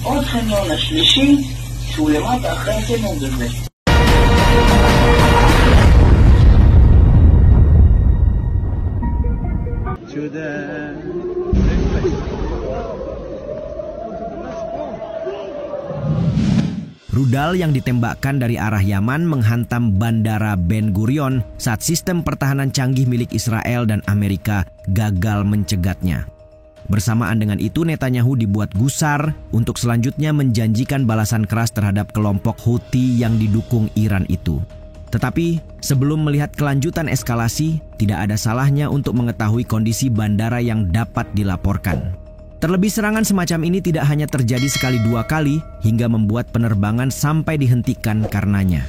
עוד חניון השלישי, שהוא למטה אחרי החניון הזה. Rudal yang ditembakkan dari arah Yaman menghantam Bandara Ben Gurion saat sistem pertahanan canggih milik Israel dan Amerika gagal mencegatnya. Bersamaan dengan itu, Netanyahu dibuat gusar untuk selanjutnya menjanjikan balasan keras terhadap kelompok Houthi yang didukung Iran itu. Tetapi sebelum melihat kelanjutan eskalasi, tidak ada salahnya untuk mengetahui kondisi bandara yang dapat dilaporkan. Terlebih serangan semacam ini tidak hanya terjadi sekali dua kali hingga membuat penerbangan sampai dihentikan karenanya.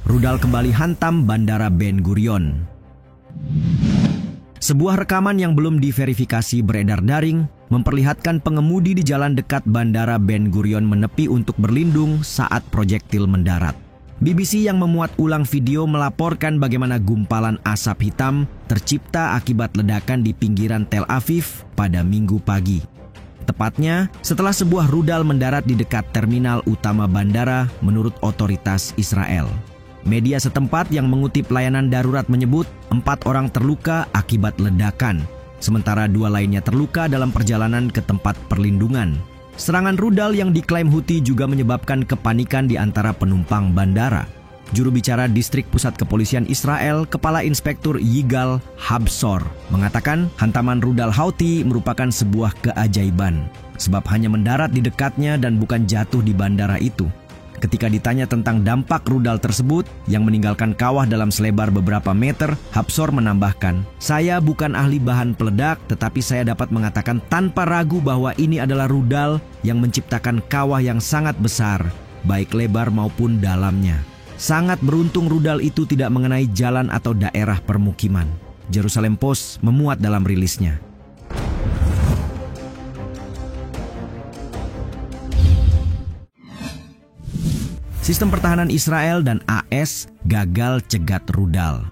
Rudal kembali hantam Bandara Ben Gurion. Sebuah rekaman yang belum diverifikasi beredar daring memperlihatkan pengemudi di jalan dekat Bandara Ben Gurion menepi untuk berlindung saat proyektil mendarat. BBC yang memuat ulang video melaporkan bagaimana gumpalan asap hitam tercipta akibat ledakan di pinggiran Tel Aviv pada Minggu pagi. Tepatnya setelah sebuah rudal mendarat di dekat terminal utama bandara menurut otoritas Israel. Media setempat yang mengutip layanan darurat menyebut 4 orang terluka akibat ledakan, sementara 2 lainnya terluka dalam perjalanan ke tempat perlindungan. Serangan rudal yang diklaim Houthi juga menyebabkan kepanikan di antara penumpang bandara. Juru bicara Distrik Pusat Kepolisian Israel, Kepala Inspektur Yigal Habsor, mengatakan hantaman rudal Houthi merupakan sebuah keajaiban, sebab hanya mendarat di dekatnya dan bukan jatuh di bandara itu. Ketika ditanya tentang dampak rudal tersebut yang meninggalkan kawah dalam selebar beberapa meter, Habsor menambahkan, "Saya bukan ahli bahan peledak, tetapi saya dapat mengatakan tanpa ragu bahwa ini adalah rudal yang menciptakan kawah yang sangat besar, baik lebar maupun dalamnya. Sangat beruntung rudal itu tidak mengenai jalan atau daerah permukiman." Jerusalem Post memuat dalam rilisnya. Sistem pertahanan Israel dan AS gagal cegat rudal.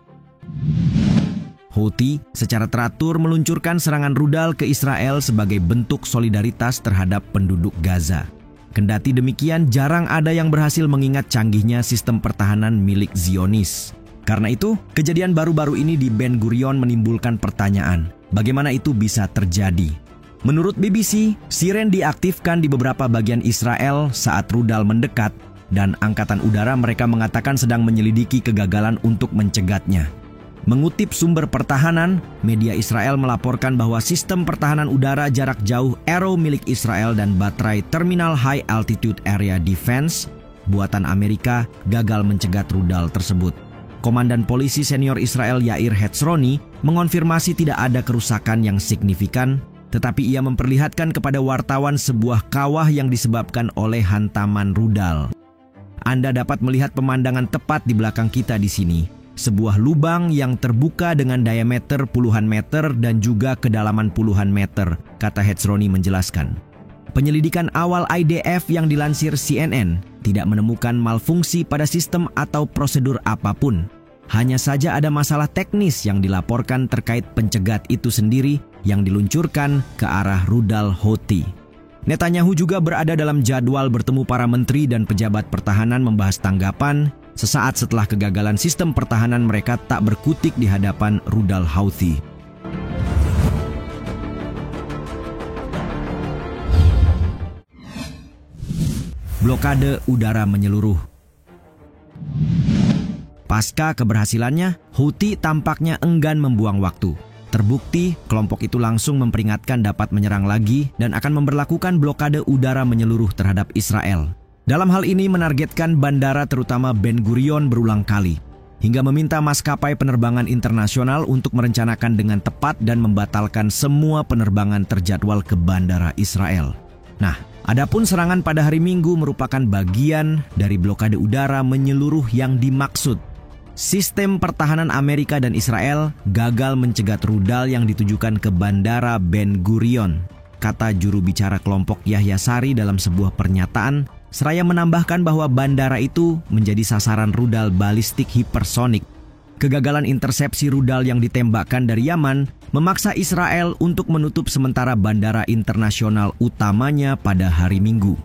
Houthi secara teratur meluncurkan serangan rudal ke Israel sebagai bentuk solidaritas terhadap penduduk Gaza. Kendati demikian, jarang ada yang berhasil mengingat canggihnya sistem pertahanan milik Zionis. Karena itu, kejadian baru-baru ini di Ben Gurion menimbulkan pertanyaan, bagaimana itu bisa terjadi? Menurut BBC, siren diaktifkan di beberapa bagian Israel saat rudal mendekat, dan Angkatan Udara mereka mengatakan sedang menyelidiki kegagalan untuk mencegatnya. Mengutip sumber pertahanan, media Israel melaporkan bahwa sistem pertahanan udara jarak jauh Arrow milik Israel dan baterai Terminal High Altitude Area Defense buatan Amerika gagal mencegat rudal tersebut. Komandan polisi senior Israel Yair Hetzroni mengonfirmasi tidak ada kerusakan yang signifikan, tetapi ia memperlihatkan kepada wartawan sebuah kawah yang disebabkan oleh hantaman rudal. Anda dapat melihat pemandangan tepat di belakang kita di sini. Sebuah lubang yang terbuka dengan diameter puluhan meter dan juga kedalaman puluhan meter, kata Hetzroni menjelaskan. Penyelidikan awal IDF yang dilansir CNN tidak menemukan malfungsi pada sistem atau prosedur apapun. Hanya saja ada masalah teknis yang dilaporkan terkait pencegat itu sendiri yang diluncurkan ke arah rudal Houthi. Netanyahu juga berada dalam jadwal bertemu para menteri dan pejabat pertahanan membahas tanggapan sesaat setelah kegagalan sistem pertahanan mereka tak berkutik di hadapan rudal Houthi. Blokade udara menyeluruh. Pasca keberhasilannya, Houthi tampaknya enggan membuang waktu. Terbukti, kelompok itu langsung memperingatkan dapat menyerang lagi dan akan memberlakukan blokade udara menyeluruh terhadap Israel. Dalam hal ini menargetkan bandara terutama Ben Gurion berulang kali, hingga meminta maskapai penerbangan internasional untuk merencanakan dengan tepat dan membatalkan semua penerbangan terjadwal ke bandara Israel. Nah, adapun serangan pada hari Minggu merupakan bagian dari blokade udara menyeluruh yang dimaksud. Sistem pertahanan Amerika dan Israel gagal mencegat rudal yang ditujukan ke bandara Ben Gurion, kata juru bicara kelompok Yahya Sari dalam sebuah pernyataan, seraya menambahkan bahwa bandara itu menjadi sasaran rudal balistik hipersonik. Kegagalan intersepsi rudal yang ditembakkan dari Yaman memaksa Israel untuk menutup sementara bandara internasional utamanya pada hari Minggu.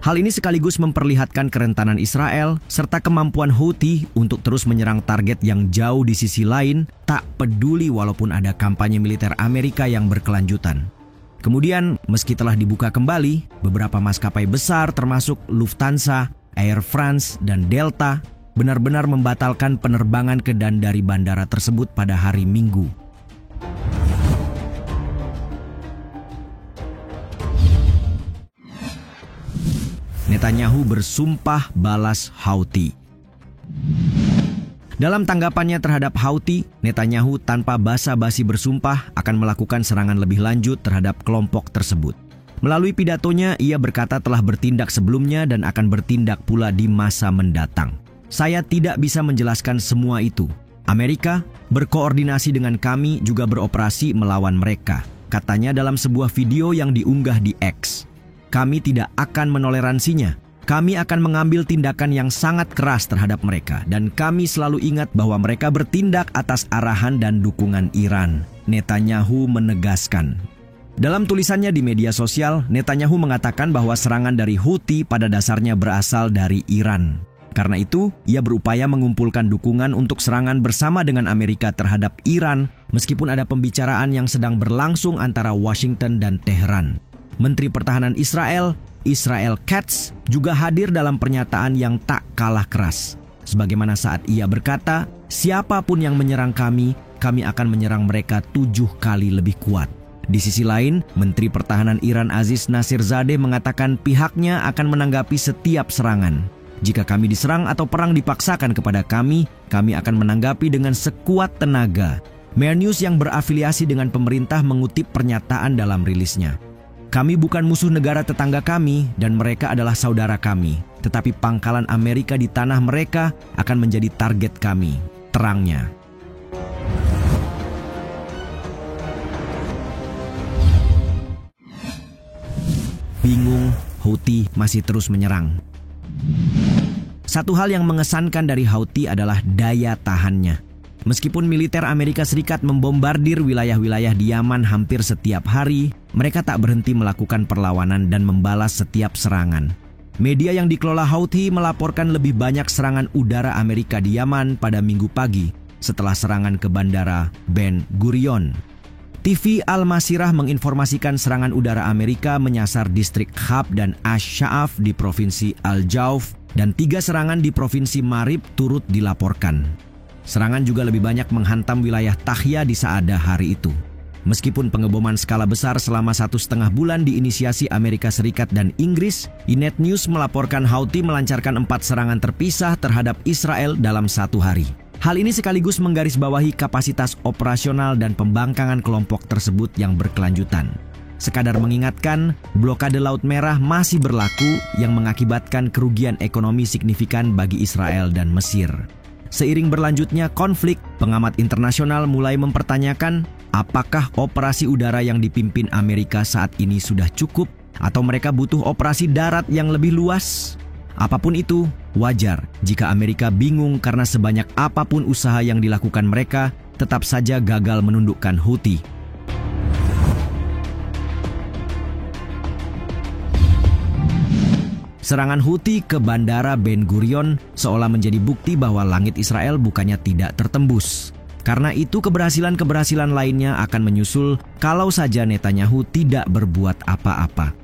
Hal ini sekaligus memperlihatkan kerentanan Israel serta kemampuan Houthi untuk terus menyerang target yang jauh di sisi lain, tak peduli walaupun ada kampanye militer Amerika yang berkelanjutan. Kemudian, meski telah dibuka kembali, beberapa maskapai besar termasuk Lufthansa, Air France, dan Delta benar-benar membatalkan penerbangan ke dan dari bandara tersebut pada hari Minggu. Netanyahu bersumpah balas Houthi. Dalam tanggapannya terhadap Houthi, Netanyahu tanpa basa-basi bersumpah akan melakukan serangan lebih lanjut terhadap kelompok tersebut. Melalui pidatonya, ia berkata telah bertindak sebelumnya dan akan bertindak pula di masa mendatang. Saya tidak bisa menjelaskan semua itu. Amerika berkoordinasi dengan kami juga beroperasi melawan mereka, katanya dalam sebuah video yang diunggah di X. Kami tidak akan menoleransinya. Kami akan mengambil tindakan yang sangat keras terhadap mereka dan kami selalu ingat bahwa mereka bertindak atas arahan dan dukungan Iran, Netanyahu menegaskan. Dalam tulisannya di media sosial, Netanyahu mengatakan bahwa serangan dari Houthi pada dasarnya berasal dari Iran. Karena itu, ia berupaya mengumpulkan dukungan untuk serangan bersama dengan Amerika terhadap Iran, meskipun ada pembicaraan yang sedang berlangsung antara Washington dan Teheran. Menteri Pertahanan Israel, Israel Katz, juga hadir dalam pernyataan yang tak kalah keras. Sebagaimana saat ia berkata, siapapun yang menyerang kami akan menyerang mereka 7 kali lebih kuat. Di sisi lain, Menteri Pertahanan Iran Aziz Nasirzadeh mengatakan pihaknya akan menanggapi setiap serangan. Jika kami diserang atau perang dipaksakan kepada kami akan menanggapi dengan sekuat tenaga. Mer News yang berafiliasi dengan pemerintah mengutip pernyataan dalam rilisnya. Kami bukan musuh negara tetangga kami dan mereka adalah saudara kami. Tetapi pangkalan Amerika di tanah mereka akan menjadi target kami, terangnya. Bingung, Houthi masih terus menyerang. Satu hal yang mengesankan dari Houthi adalah daya tahannya. Meskipun militer Amerika Serikat membombardir wilayah-wilayah di Yaman hampir setiap hari, mereka tak berhenti melakukan perlawanan dan membalas setiap serangan. Media yang dikelola Houthi melaporkan lebih banyak serangan udara Amerika di Yaman pada Minggu pagi setelah serangan ke bandara Ben Gurion. TV Al-Masirah menginformasikan serangan udara Amerika menyasar distrik Khab dan Ash-Sha'af di Provinsi Al-Jauf dan 3 serangan di Provinsi Marib turut dilaporkan. Serangan juga lebih banyak menghantam wilayah Tahya di Saada hari itu. Meskipun pengeboman skala besar selama 1,5 bulan diinisiasi Amerika Serikat dan Inggris, Inet News melaporkan Houthi melancarkan 4 serangan terpisah terhadap Israel dalam 1 hari. Hal ini sekaligus menggarisbawahi kapasitas operasional dan pembangkangan kelompok tersebut yang berkelanjutan. Sekadar mengingatkan, blokade Laut Merah masih berlaku yang mengakibatkan kerugian ekonomi signifikan bagi Israel dan Mesir. Seiring berlanjutnya konflik, pengamat internasional mulai mempertanyakan apakah operasi udara yang dipimpin Amerika saat ini sudah cukup atau mereka butuh operasi darat yang lebih luas? Apapun itu, wajar jika Amerika bingung karena sebanyak apapun usaha yang dilakukan mereka tetap saja gagal menundukkan Houthi. Serangan Houthi ke bandara Ben Gurion seolah menjadi bukti bahwa langit Israel bukannya tidak tertembus. Karena itu keberhasilan-keberhasilan lainnya akan menyusul kalau saja Netanyahu tidak berbuat apa-apa.